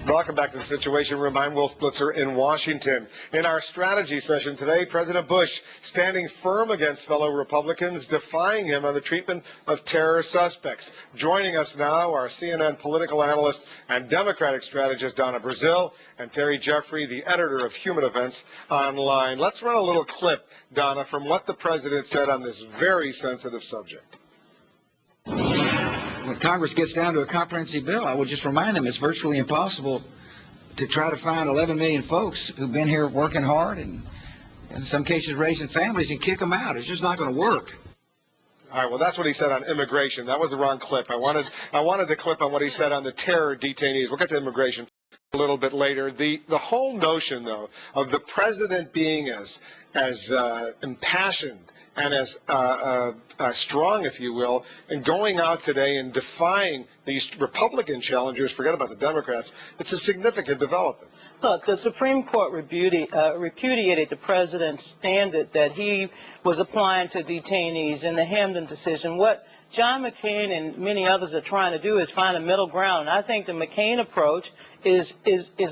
Welcome back to the Situation Room. I'm Wolf Blitzer in Washington. In our strategy session today, President Bush standing firm against fellow Republicans, defying him on the treatment of terror suspects. Joining us now are CNN political analyst and Democratic strategist Donna Brazile and Terry Jeffrey, the editor of Human Events Online. Let's run a little clip, Donna, from what the president said on this very sensitive subject. When Congress gets down to a comprehensive bill, I would just remind them it's virtually impossible to try to find 11 million folks who've been here working hard and in some cases raising families and kick them out. It's just not going to work. All right, well, that's what he said on immigration. That was the wrong clip. I wanted the clip on what he said on the terror detainees. We'll get to immigration a little bit later. The whole notion, though, of the president being as impassioned and as strong, if you will, in going out today and defying these Republican challengers, forget about the Democrats, it's a significant development. Look, the Supreme Court repudiated the president's standard that he was applying to detainees in the Hamdan decision. What John McCain and many others are trying to do is find a middle ground. And I think the McCain approach is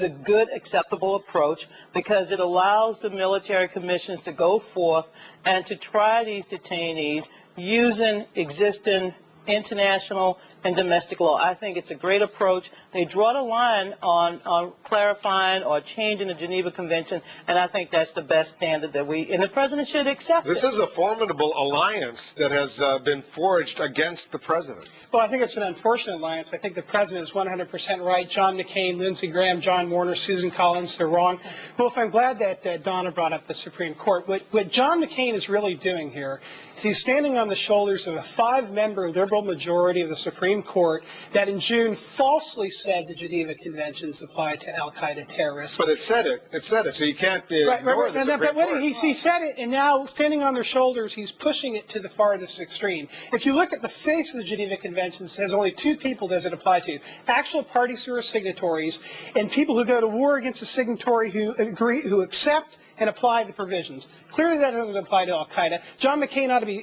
a good, acceptable approach because it allows the military commissions to go forth and to try these detainees using existing international and domestic law. I think it's a great approach. They draw the line on clarifying or changing the Geneva Convention, and I think that's the best standard that and the president should accept This it. is a formidable alliance that has been forged against the president. Well, I think it's an unfortunate alliance. I think the president is 100% right. John McCain, Lindsey Graham, John Warner, Susan Collins, they're wrong. Well, I'm glad that Donna brought up the Supreme Court. What John McCain is really doing here is he's standing on the shoulders of a 5-member liberal majority of the Supreme Court that in June falsely said the Geneva Conventions apply to al-Qaeda terrorists. But it said it, so you can't ignore the Supreme Court. He said it, and now standing on their shoulders, he's pushing it to the farthest extreme. If you look at the face of the Geneva Convention, it says only 2 people does it apply to: actual parties who are signatories and people who go to war against a signatory who accept and apply the provisions. Clearly that doesn't apply to al-Qaeda. John McCain ought to be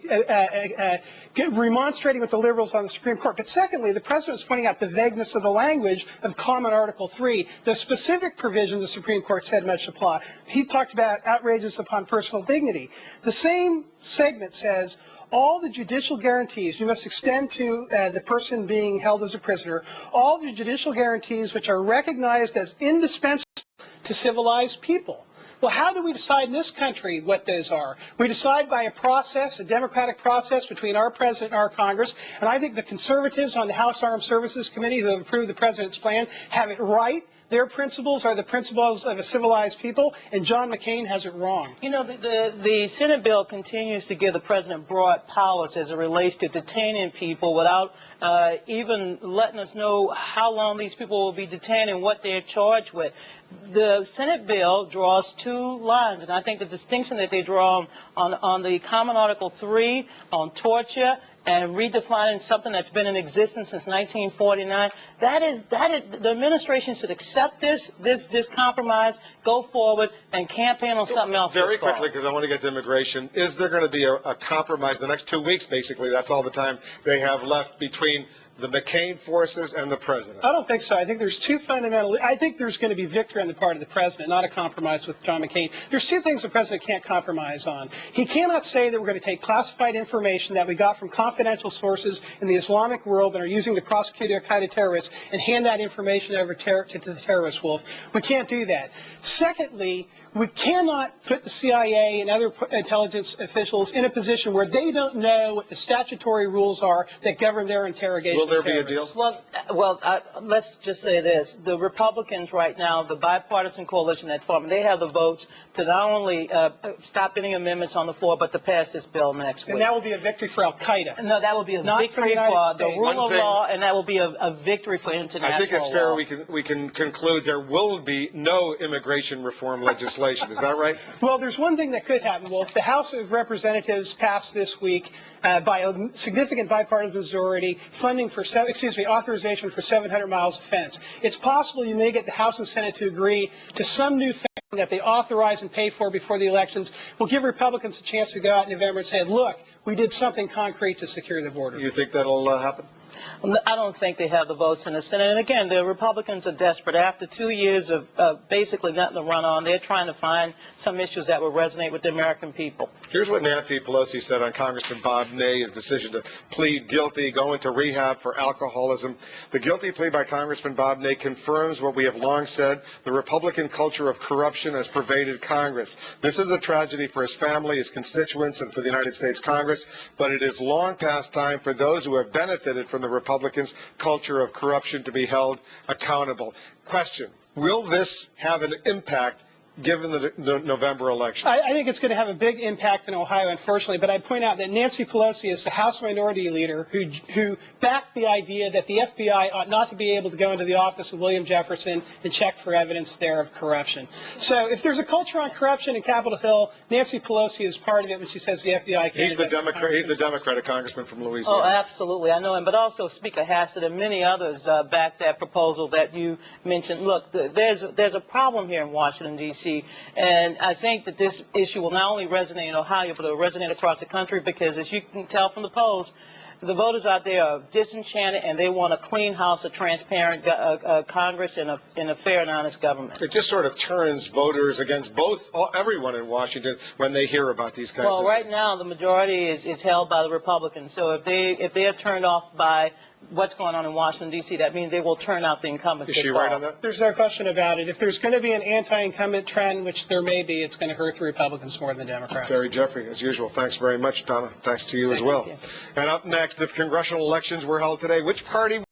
remonstrating with the liberals on the Supreme Court. But secondly, the president is pointing out the vagueness of the language of Common Article 3. The specific provision the Supreme Court said must apply. He talked about outrages upon personal dignity. The same segment says all the judicial guarantees you must extend to the person being held as a prisoner, all the judicial guarantees which are recognized as indispensable to civilized people. Well, how do we decide in this country what those are? We decide by a process, a democratic process between our president and our Congress. And I think the conservatives on the House Armed Services Committee who have approved the president's plan have it right. Their principles are the principles of a civilized people, and John McCain has it wrong. You know, the Senate bill continues to give the president broad powers as it relates to detaining people without even letting us know how long these people will be detained and what they're charged with. The Senate bill draws 2 lines, and I think the distinction that they draw on the Common Article 3 on torture and redefining something that's been in existence since 1949, the administration should accept this compromise, go forward, and campaign on something else. Very quickly, because I want to get to immigration, is there going to be a compromise the next 2 weeks, basically? That's all the time they have left between the McCain forces and the president. I don't think so. I think there's 2 fundamental. I think there's going to be victory on the part of the president, not a compromise with John McCain. There's 2 things the president can't compromise on. He cannot say that we're going to take classified information that we got from confidential sources in the Islamic world that are using to prosecute al-Qaeda terrorists and hand that information over to the terrorist wolf. We can't do that. Secondly, we cannot put the CIA and other intelligence officials in a position where they don't know what the statutory rules are that govern their interrogation. Will there be a deal? Well, let's just say this. The Republicans right now, the bipartisan coalition that's forming, they have the votes to not only stop any amendments on the floor, but to pass this bill next week. And that will be a victory for al-Qaeda. No, that will be a victory for the rule of law, and that will be a victory for international law. I think it's fair we can conclude there will be no immigration reform legislation. Is that right? Well, there's one thing that could happen. Well, if the House of Representatives passed this week by a significant bipartisan majority funding for, authorization for 700 miles of fence, it's possible you may get the House and Senate to agree to some new fence that they authorize and pay for before the elections will give Republicans a chance to go out in November and say, look, we did something concrete to secure the border. You think that'll happen? I don't think they have the votes in the Senate. And again, the Republicans are desperate. After 2 years of basically nothing to run on, they're trying to find some issues that will resonate with the American people. Here's what Nancy Pelosi said on Congressman Bob Ney's decision to plead guilty, go into rehab for alcoholism. The guilty plea by Congressman Bob Ney confirms what we have long said: the Republican culture of corruption has pervaded Congress. This is a tragedy for his family, his constituents, and for the United States Congress, but it is long past time for those who have benefited from the Republicans' culture of corruption to be held accountable. Question: will this have an impact given the November election? I think it's going to have a big impact in Ohio, unfortunately, but I'd point out that Nancy Pelosi is the House Minority Leader who backed the idea that the FBI ought not to be able to go into the office of William Jefferson and check for evidence there of corruption. So if there's a culture on corruption in Capitol Hill, Nancy Pelosi is part of it when she says the FBI can't. He's the Democratic congressman from Louisiana. Oh, absolutely. I know him. But also Speaker Hassett and many others backed that proposal that you mentioned. Look, there's a problem here in Washington, D.C., and I think that this issue will not only resonate in Ohio, but it will resonate across the country because, as you can tell from the polls, the voters out there are disenchanted and they want a clean house, a transparent Congress, and a fair and honest government. It just sort of turns voters against everyone in Washington when they hear about these kinds of Well, right now the majority is held by the Republicans. So if they are turned off by what's going on in Washington, D.C., that means they will turn out the incumbents. Is she right on that? There's no question about it. If there's going to be an anti-incumbent trend, which there may be, it's going to hurt the Republicans more than the Democrats. Terry Jeffrey, as usual. Thanks very much, Donna. Thanks to you as well. And up next, if congressional elections were held today, which party